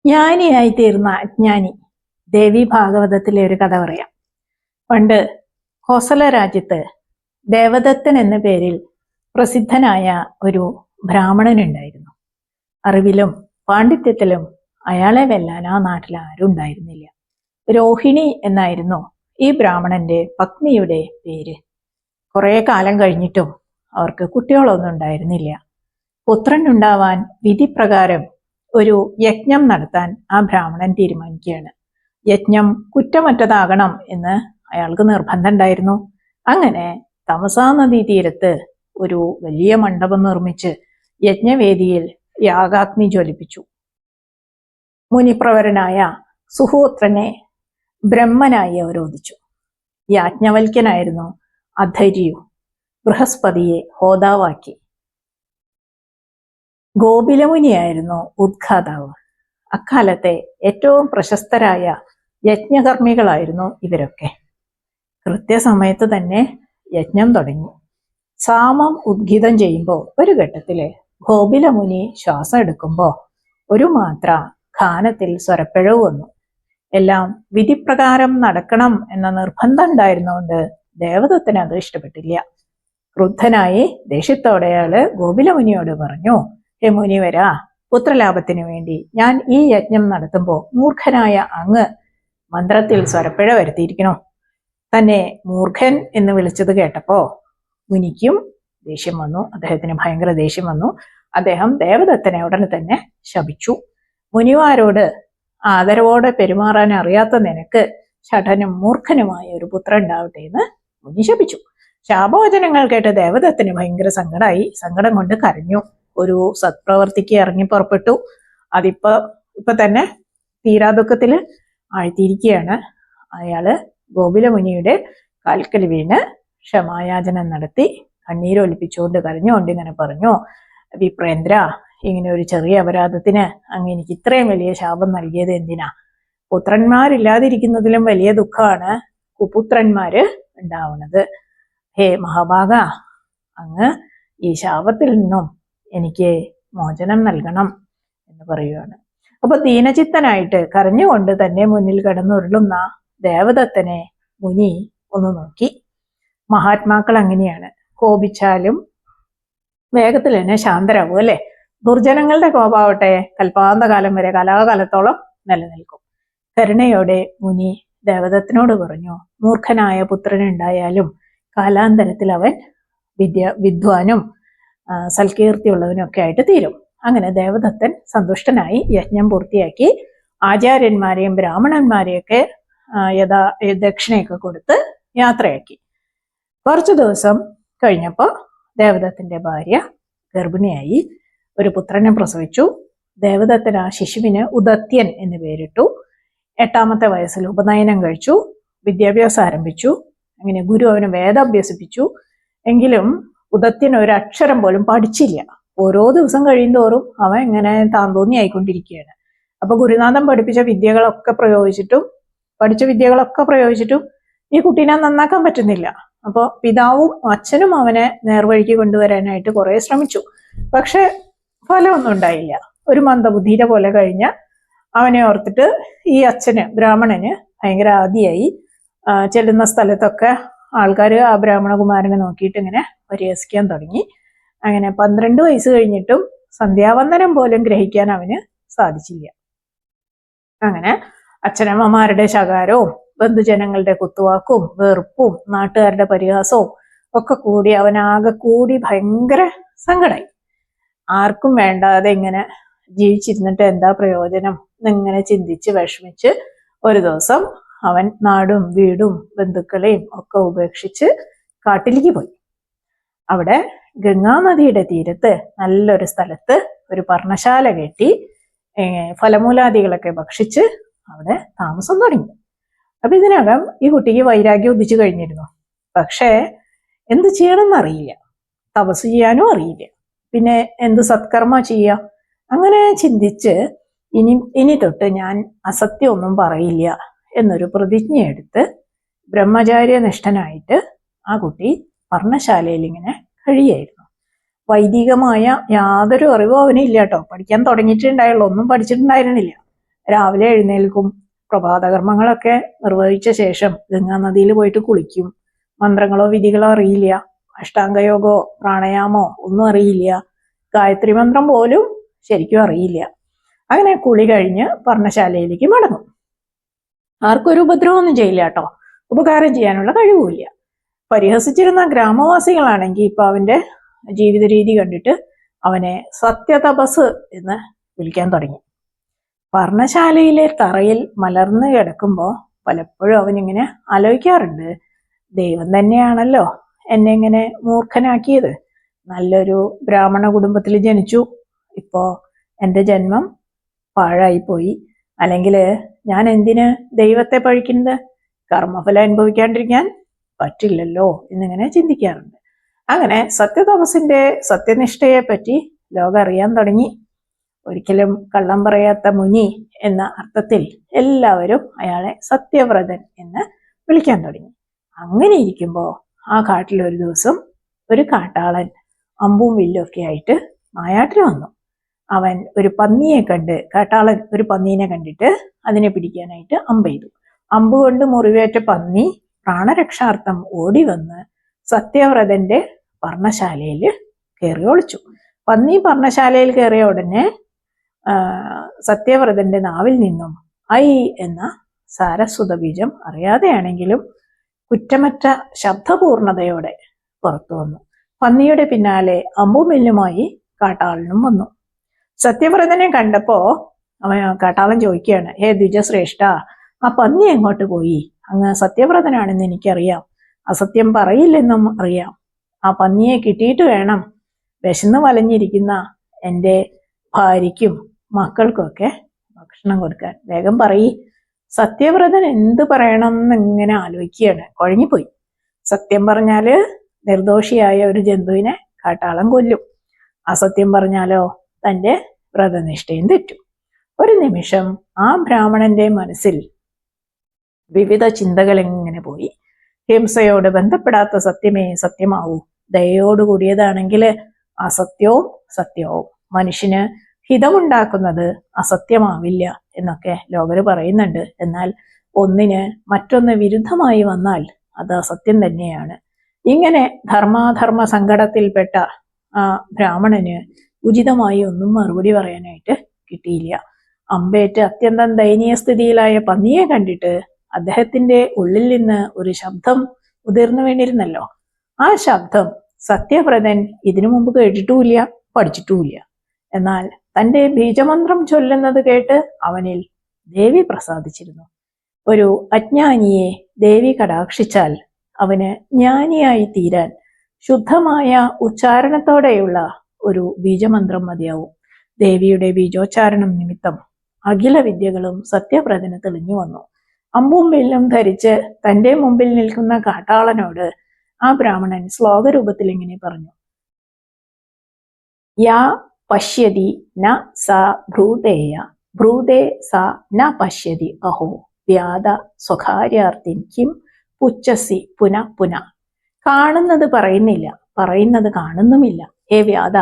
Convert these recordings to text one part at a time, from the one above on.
ജ്ഞാനിയായി തീർന്ന അജ്ഞാനി. ദേവി ഭാഗവതത്തിലെ ഒരു കഥ പറയാം. പണ്ട് കോസല രാജ്യത്ത് ദേവദത്തൻ എന്ന പേരിൽ പ്രസിദ്ധനായ ഒരു ബ്രാഹ്മണനുണ്ടായിരുന്നു. അറിവിലും പാണ്ഡിത്യത്തിലും അയാളെ വെല്ലാൻ ആ നാട്ടിൽ ആരും ഉണ്ടായിരുന്നില്ല. രോഹിണി എന്നായിരുന്നു ഈ ബ്രാഹ്മണന്റെ പത്നിയുടെ പേര്. കുറെ കാലം കഴിഞ്ഞിട്ടും അവർക്ക് കുട്ടികളൊന്നും ഉണ്ടായിരുന്നില്ല. പുത്രൻ ഉണ്ടാവാൻ വിധിപ്രകാരം ഒരു യജ്ഞം നടത്താൻ ആ ബ്രാഹ്മണൻ തീരുമാനിക്കുകയാണ്. യജ്ഞം കുറ്റമറ്റതാകണം എന്ന് അയാൾക്ക് നിർബന്ധം ഉണ്ടായിരുന്നു. അങ്ങനെ തമസാ നദീ തീരത്ത് ഒരു വലിയ മണ്ഡപം നിർമ്മിച്ച് യജ്ഞവേദിയിൽ യാഗാഗ്നി ജ്വലിപ്പിച്ചു. മുനിപ്രവരനായ സുഹോത്രനെ ബ്രഹ്മനായി അവരോധിച്ചു. യാജ്ഞവൽക്യനായിരുന്നു അധര്യു. ബൃഹസ്പതിയെ ഹോതാവാക്കി. ഗോപിലമുനിയായിരുന്നു ഉദ്ഘാതാവ്. അക്കാലത്തെ ഏറ്റവും പ്രശസ്തരായ യജ്ഞകർമ്മികളായിരുന്നു ഇവരൊക്കെ. കൃത്യസമയത്ത് തന്നെ യജ്ഞം തുടങ്ങി. സാമം ഉദ്ഗീതം ചെയ്യുമ്പോൾ ഒരു ഘട്ടത്തില് ഗോപിലമുനി ശ്വാസം എടുക്കുമ്പോൾ ഒരു മാത്ര ഖാനത്തിൽ സ്വരപ്പിഴവ് വന്നു. എല്ലാം വിധിപ്രകാരം നടക്കണം എന്ന നിർബന്ധം ഉണ്ടായിരുന്നുകൊണ്ട് ദേവദത്തന് അത് ഇഷ്ടപ്പെട്ടില്ല. ക്രുദ്ധനായി ദേഷ്യത്തോടെ അയാള് ഗോപിലമുനിയോട് പറഞ്ഞു, ഹേ മുനിവര, പുത്രലാഭത്തിന് വേണ്ടി ഞാൻ ഈ യജ്ഞം നടത്തുമ്പോൾ മൂർഖനായ അങ്ങ് മന്ത്രത്തിൽ സ്വരപ്പിഴ വരുത്തിയിരിക്കണോ? തന്നെ മൂർഖൻ എന്ന് വിളിച്ചത് കേട്ടപ്പോ മുനിക്കും ദേഷ്യം വന്നു. അദ്ദേഹത്തിന് ഭയങ്കര ദേഷ്യം വന്നു. അദ്ദേഹം ദേവദത്തനെ ഉടനെ തന്നെ ശപിച്ചു. മുനിവാരോട് ആദരവോടെ പെരുമാറാൻ അറിയാത്ത നിനക്ക് ഷഠനും മൂർഖനുമായ ഒരു പുത്രൻ ഉണ്ടാവട്ടെ എന്ന് മുനി ശപിച്ചു. ശാപവചനങ്ങൾ കേട്ട് ദേവദത്തന് ഭയങ്കര സങ്കടമായി. സങ്കടം കൊണ്ട് കരഞ്ഞു. ഒരു സത്പ്രവർത്തിക്ക് ഇറങ്ങി പുറപ്പെട്ടു. ഇപ്പൊ തന്നെ തീരാദുഃഖത്തില് ആഴ്ത്തിയിരിക്കുകയാണ്. അയാള് ഗോപിലമുനിയുടെ കാൽക്കൽ വീണ് ക്ഷമായാചനം നടത്തി കണ്ണീരൊലിപ്പിച്ചുകൊണ്ട് കരഞ്ഞുകൊണ്ട് ഇങ്ങനെ പറഞ്ഞു, വിപ്രേന്ദ്ര, ഇങ്ങനെ ഒരു ചെറിയ അപരാധത്തിന് അങ്ങ് എനിക്ക് ഇത്രയും വലിയ ശാപം നൽകിയത് എന്തിനാ? പുത്രന്മാരില്ലാതിരിക്കുന്നതിലും വലിയ ദുഃഖമാണ് കുപുത്രന്മാര് ഉണ്ടാവുന്നത്. ഹേ മഹാഭാഗ, അങ്ങ് ഈ ശാപത്തിൽ നിന്നും എനിക്ക് മോചനം നൽകണം എന്ന് പറയുകയാണ്. അപ്പൊ ദീനചിത്തനായിട്ട് കരഞ്ഞുകൊണ്ട് തന്നെ മുന്നിൽ കിടന്നുരുളുന്ന ദേവദത്തനെ മുനി ഒന്ന് നോക്കി. മഹാത്മാക്കൾ അങ്ങനെയാണ്, കോപിച്ചാലും വേഗത്തിൽ തന്നെ ശാന്തരാകും അല്ലെ. ദുർജനങ്ങളുടെ കോപാവട്ടെ കൽപ്പാന്തകാലം വരെ, കലാകാലത്തോളം നിലനിൽക്കും. കരുണയോടെ മുനി ദേവദത്തനോട് പറഞ്ഞു, മൂർഖനായ പുത്രനുണ്ടായാലും കാലാന്തരത്തിൽ അവൻ വിദ്വാനും സൽകീർത്തിയുള്ളവനും ഒക്കെ ആയിട്ട് തീരും. അങ്ങനെ ദേവദത്തൻ സന്തുഷ്ടനായി യജ്ഞം പൂർത്തിയാക്കി. ആചാര്യന്മാരെയും ബ്രാഹ്മണന്മാരെയൊക്കെ ദക്ഷിണയൊക്കെ കൊടുത്ത് യാത്രയാക്കി. കുറച്ചു ദിവസം കഴിഞ്ഞപ്പോൾ ദേവദത്തന്റെ ഭാര്യ ഗർഭിണിയായി. ഒരു പുത്രനെ പ്രസവിച്ചു. ദേവദത്തൻ ആ ശിശുവിന് ഉദത്യൻ എന്ന് പേരിട്ടു. 8ാമത്തെ വയസ്സിൽ ഉപനയനം കഴിച്ചു. വിദ്യാഭ്യാസം ആരംഭിച്ചു. അങ്ങനെ ഗുരു അവന് വേദം അഭ്യസിപ്പിച്ചു. എങ്കിലും ഉദത്യൻ ഒരു അക്ഷരം പോലും പഠിച്ചില്ല. ഓരോ ദിവസം കഴിയുന്തോറും അവൻ ഇങ്ങനെ താന്തോന്നി ആയിക്കൊണ്ടിരിക്കുകയാണ്. അപ്പൊ ഗുരുനാഥൻ പഠിച്ച വിദ്യകളൊക്കെ പ്രയോഗിച്ചിട്ടും ഈ കുട്ടീനെ നന്നാക്കാൻ പറ്റുന്നില്ല. അപ്പോൾ പിതാവും അച്ഛനും അവനെ നേർവഴിക്ക് കൊണ്ടുവരാനായിട്ട് കുറെ ശ്രമിച്ചു. പക്ഷെ ഫലമൊന്നും ഉണ്ടായില്ല. ഒരു മന്ദബുദ്ധിയുടെ പോലെ കഴിഞ്ഞ അവനെ ഓർത്തിട്ട് ഈ അച്ഛന്, ബ്രാഹ്മണന് ഭയങ്കര ആദിയായി. ചെല്ലുന്ന സ്ഥലത്തൊക്കെ ആൾക്കാർ ആ ബ്രാഹ്മണകുമാരനെ നോക്കിയിട്ട് ഇങ്ങനെ പരിഹസിക്കാൻ തുടങ്ങി. അങ്ങനെ 12 വയസ്സ് കഴിഞ്ഞിട്ടും സന്ധ്യാവന്ദനം പോലും ഗ്രഹിക്കാൻ അവന് സാധിച്ചില്ല. അങ്ങനെ അച്ഛനമ്മമാരുടെ ശകാരവും ബന്ധുജനങ്ങളുടെ കുത്തുവാക്കും വെറുപ്പും നാട്ടുകാരുടെ പരിഹാസവും ഒക്കെ കൂടി അവനാകെ കൂടി ഭയങ്കര സങ്കടമായി. ആർക്കും വേണ്ടാതെ ഇങ്ങനെ ജീവിച്ചിരുന്നിട്ട് എന്താ പ്രയോജനം എന്നിങ്ങനെ ചിന്തിച്ച് വിഷമിച്ച് ഒരു ദിവസം അവൻ നാടും വീടും ബന്ധുക്കളെയും ഒക്കെ ഉപേക്ഷിച്ച് കാട്ടിലേക്ക് പോയി. അവിടെ ഗംഗാനദിയുടെ തീരത്ത് നല്ലൊരു സ്ഥലത്ത് ഒരു പർണശാല കെട്ടി ഫലമൂലാദികളൊക്കെ ഭക്ഷിച്ച് അവിടെ താമസം തുടങ്ങി. അപ്പൊ ഇതിനകം ഈ കുട്ടിക്ക് വൈരാഗ്യം ഉദിച്ചു കഴിഞ്ഞിരുന്നു. പക്ഷേ എന്ത് ചെയ്യണമെന്നറിയില്ല, തപസ് ചെയ്യാനും അറിയില്ല, പിന്നെ എന്ത് സത്കർമ്മ ചെയ്യാം. അങ്ങനെ ചിന്തിച്ച് ഇനി തൊട്ട് ഞാൻ അസത്യമൊന്നും പറയില്ല എന്നൊരു പ്രതിജ്ഞ എടുത്ത് ബ്രഹ്മചാര്യനിഷ്ഠനായിട്ട് ആ കുട്ടി പർണശാലയിൽ ഇങ്ങനെ കഴിയായിരുന്നു. വൈദികമായ യാതൊരു അറിവും അവനില്ല കേട്ടോ. പഠിക്കാൻ തുടങ്ങിയിട്ടുണ്ടായുള്ളൂ, ഒന്നും പഠിച്ചിട്ടുണ്ടായിരുന്നില്ല. രാവിലെ എഴുന്നേൽക്കും, പ്രഭാതകർമ്മങ്ങളൊക്കെ നിർവഹിച്ച ശേഷം ഗംഗാനദിയിൽ പോയിട്ട് കുളിക്കും. മന്ത്രങ്ങളോ വിധികളോ അറിയില്ല, അഷ്ടാംഗയോഗോ പ്രാണായാമോ ഒന്നും അറിയില്ല, ഗായത്രി മന്ത്രം പോലും ശരിക്കും അറിയില്ല. അങ്ങനെ കുളി കഴിഞ്ഞ് പർണശാലയിലേക്ക് മടങ്ങും. ആർക്കും ഒരു ഉപദ്രവമൊന്നും ചെയ്യില്ല കേട്ടോ, ഉപകാരം ചെയ്യാനുള്ള കഴിവുമില്ല. പരിഹസിച്ചിരുന്ന ഗ്രാമവാസികളാണെങ്കിൽ ഇപ്പൊ അവന്റെ ജീവിത രീതി കണ്ടിട്ട് അവനെ സത്യതപസ് എന്ന് വിളിക്കാൻ തുടങ്ങി. പർണശാലയിലെ തറയിൽ മലർന്നു കിടക്കുമ്പോൾ പലപ്പോഴും അവനിങ്ങനെ ആലോചിക്കാറുണ്ട്, ദൈവം തന്നെയാണല്ലോ എന്നെ ഇങ്ങനെ മൂർഖനാക്കിയത്. നല്ലൊരു ബ്രാഹ്മണ കുടുംബത്തിൽ ജനിച്ചു, ഇപ്പോ എൻ്റെ ജന്മം പാഴായിപ്പോയി. അല്ലെങ്കിൽ ഞാൻ എന്തിന് ദൈവത്തെ പഴിക്കുന്നത്? കർമ്മഫലം അനുഭവിക്കാണ്ടിരിക്കാൻ പറ്റില്ലല്ലോ എന്നിങ്ങനെ ചിന്തിക്കാറുണ്ട്. അങ്ങനെ സത്യതപസിന്റെ സത്യനിഷ്ഠയെ പറ്റി ലോകം അറിയാൻ തുടങ്ങി. ഒരിക്കലും കള്ളം പറയാത്ത മുനി എന്ന അർത്ഥത്തിൽ എല്ലാവരും അയാളെ സത്യവ്രതൻ എന്ന് വിളിക്കാൻ തുടങ്ങി. അങ്ങനെ ഇരിക്കുമ്പോൾ ആ കാട്ടിൽ ഒരു ദിവസം ഒരു കാട്ടാളൻ അമ്പും വില്ലും ഒക്കെ ആയിട്ട് നായാട്ടിൽ വന്നു. അവൻ ഒരു പന്നിയെ കണ്ട്, കാട്ടാളൻ ഒരു പന്നീനെ കണ്ടിട്ട് അതിനെ പിടിക്കാനായിട്ട് അമ്പെയ്തു. അമ്പ് കൊണ്ട് മുറിവേറ്റ പന്നി പ്രാണരക്ഷാർത്ഥം ഓടി വന്ന് സത്യവ്രതന്റെ പർണശാലയിൽ കയറി ഒളിച്ചു. പന്നി പർണശാലയിൽ കയറിയ ഉടനെ സത്യവ്രതന്റെ നാവിൽ നിന്നും ഐ എന്ന സാരസ്വത ബീജം അറിയാതെയാണെങ്കിലും കുറ്റമറ്റ ശബ്ദപൂർണതയോടെ പുറത്തു വന്നു. പന്നിയുടെ പിന്നാലെ അമ്പുമില്ലുമായി കാട്ടാളനും വന്നു. സത്യവ്രതനെ കണ്ടപ്പോ കാട്ടാളൻ ചോദിക്കുകയാണ്, ഹേ ദ്വിജശ്രേഷ്ഠ, ആ പന്നി എങ്ങോട്ട് പോയി? അങ്ങ് സത്യവ്രതനാണെന്ന് എനിക്കറിയാം, അസത്യം പറയില്ലെന്നും അറിയാം. ആ പന്നിയെ കിട്ടിയിട്ട് വേണം വിശന്ന് വലഞ്ഞിരിക്കുന്ന എൻ്റെ ഭാര്യയ്ക്കും മക്കൾക്കൊക്കെ ഭക്ഷണം കൊടുക്കാൻ. വേഗം പറയ്. സത്യവ്രതൻ എന്ത് പറയണം എന്നിങ്ങനെ ആലോചിക്കുകയാണ്, കുഴങ്ങിപ്പോയി. സത്യം പറഞ്ഞാല് നിർദോഷിയായ ഒരു ജന്തുവിനെ കാട്ടാളൻ കൊല്ലും, അസത്യം പറഞ്ഞാലോ തൻ്റെ വ്രതനിഷ്ഠയും തെറ്റും. ഒരു നിമിഷം ആ ബ്രാഹ്മണന്റെ മനസ്സിൽ വിവിധ ചിന്തകൾ എങ്ങനെ പോയി. ഹിംസയോട് ബന്ധപ്പെടാത്ത സത്യമേ സത്യമാവൂ, ദയോടുകൂടിയതാണെങ്കിൽ അസത്യവും സത്യവും, മനുഷ്യന് ഹിതമുണ്ടാക്കുന്നത് അസത്യമാവില്ല എന്നൊക്കെ ലോകര് പറയുന്നുണ്ട്. എന്നാൽ ഒന്നിന് മറ്റൊന്ന് വിരുദ്ധമായി വന്നാൽ അത് അസത്യം തന്നെയാണ്. ഇങ്ങനെ ധർമാധർമ്മ സങ്കടത്തിൽപ്പെട്ട ആ ബ്രാഹ്മണന് ഉചിതമായി ഒന്നും മറുപടി പറയാനായിട്ട് കിട്ടിയില്ല. അമ്പേറ്റ് അത്യന്തം ദയനീയ സ്ഥിതിയിലായ പന്നിയെ കണ്ടിട്ട് അദ്ദേഹത്തിന്റെ ഉള്ളിൽ നിന്ന് ഒരു ശബ്ദം ഉതിർന്നു വീണിരുന്നല്ലോ. ആ ശബ്ദം സത്യവ്രതൻ ഇതിനു മുമ്പ് കേട്ടിട്ടുമില്ല, പഠിച്ചിട്ടുമില്ല. എന്നാൽ തന്റെ ബീജമന്ത്രം ചൊല്ലുന്നത് കേട്ട് അവനിൽ ദേവി പ്രസാദിച്ചിരുന്നു. ഒരു അജ്ഞാനിയെ ദേവി കടാക്ഷിച്ചാൽ അവന് ജ്ഞാനിയായി തീരാൻ ശുദ്ധമായ ഉച്ചാരണത്തോടെയുള്ള ഒരു ബീജമന്ത്രം മതിയാവും. ദേവിയുടെ ബീജോച്ചാരണം നിമിത്തം അഖില വിദ്യകളും സത്യവ്രതന് തെളിഞ്ഞു വന്നു. അമ്പും വില്ലും ധരിച്ച് തന്റെ മുമ്പിൽ നിൽക്കുന്ന കാട്ടാളനോട് ആ ബ്രാഹ്മണൻ ശ്ലോകരൂപത്തിൽ ഇങ്ങനെ പറഞ്ഞു: യാ പശ്യതി ന സാ ഭ്രൂതേയ, ഭ്രൂതേ സാ ന പശ്യതി അഹോ വ്യാധ സ്വകാര്യാർത്ഥിൻ കിം പുച്ഛസി പുന പുന. കാണുന്നത് പറയുന്നില്ല, പറയുന്നത് കാണുന്നുമില്ല. ഹേ വ്യാധ,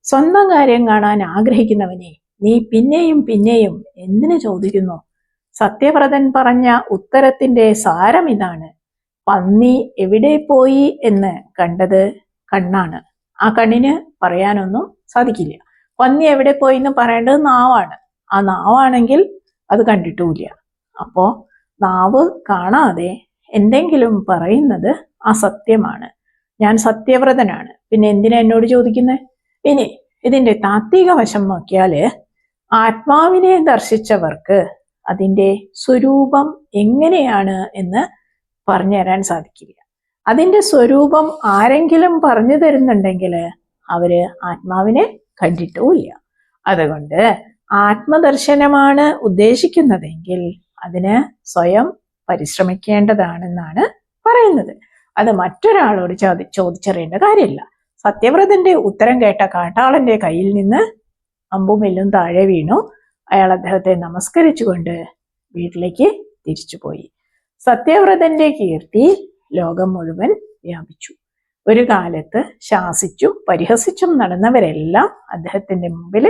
സ്വന്തം കാര്യം കാണാൻ ആഗ്രഹിക്കുന്നവനെ നീ പിന്നെയും പിന്നെയും എന്തിനു ചോദിക്കുന്നു? സത്യവ്രതൻ പറഞ്ഞ ഉത്തരത്തിന്റെ സാരം ഇതാണ്: പന്നി എവിടെ പോയി എന്ന് കണ്ടത് കണ്ണാണ്, ആ കണ്ണിന് പറയാനൊന്നും സാധിക്കില്ല. പന്നി എവിടെ പോയി എന്ന് പറയേണ്ടത് നാവാണ്, ആ നാവാണെങ്കിൽ അത് കണ്ടിട്ടുമില്ല. അപ്പോ നാവ് കാണാതെ എന്തെങ്കിലും പറയുന്നത് അസത്യമാണ്. ഞാൻ സത്യവ്രതനാണ്, പിന്നെ എന്തിനാ എന്നോട് ചോദിക്കുന്നത്? ഇനി ഇതിന്റെ താത്വിക വശം നോക്കിയാല് ആത്മാവിനെ ദർശിച്ചവർക്ക് അതിന്റെ സ്വരൂപം എങ്ങനെയാണ് എന്ന് പറഞ്ഞു തരാൻ സാധിക്കില്ല. അതിന്റെ സ്വരൂപം ആരെങ്കിലും പറഞ്ഞു തരുന്നുണ്ടെങ്കിൽ അവര് ആത്മാവിനെ കണ്ടിട്ടുമില്ല. അതുകൊണ്ട് ആത്മദർശനമാണ് ഉദ്ദേശിക്കുന്നതെങ്കിൽ അതിന് സ്വയം പരിശ്രമിക്കേണ്ടതാണെന്നാണ് പറയുന്നത്. അത് മറ്റൊരാളോട് ചോദിച്ചറിയേണ്ട കാര്യമില്ല. സത്യവ്രതന്റെ ഉത്തരം കേട്ട കാട്ടാളന്റെ കയ്യിൽ നിന്ന് അമ്പുമില്ലും താഴെ വീണു. അയാൾ അദ്ദേഹത്തെ നമസ്കരിച്ചുകൊണ്ട് വീട്ടിലേക്ക് തിരിച്ചുപോയി. സത്യവ്രതന്റെ കീർത്തി ലോകം മുഴുവൻ വ്യാപിച്ചു. ഒരു കാലത്ത് ശാസിച്ചും പരിഹസിച്ചും നടന്നവരെല്ലാം അദ്ദേഹത്തിന്റെ മുമ്പിൽ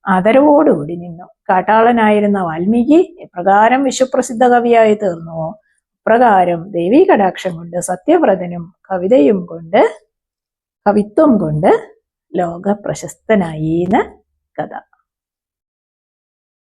ആദരവോടുകൂടി നിന്നു. കാട്ടാളനായിരുന്ന വാൽമീകി എപ്രകാരം വിശ്വപ്രസിദ്ധ കവിയായി തീർന്നുവോ അപ്രകാരം ദേവീ കടാക്ഷം കൊണ്ട് സത്യവ്രതനും കവിത്വം കൊണ്ട് ലോക പ്രശസ്തനായി എന്ന് കഥ.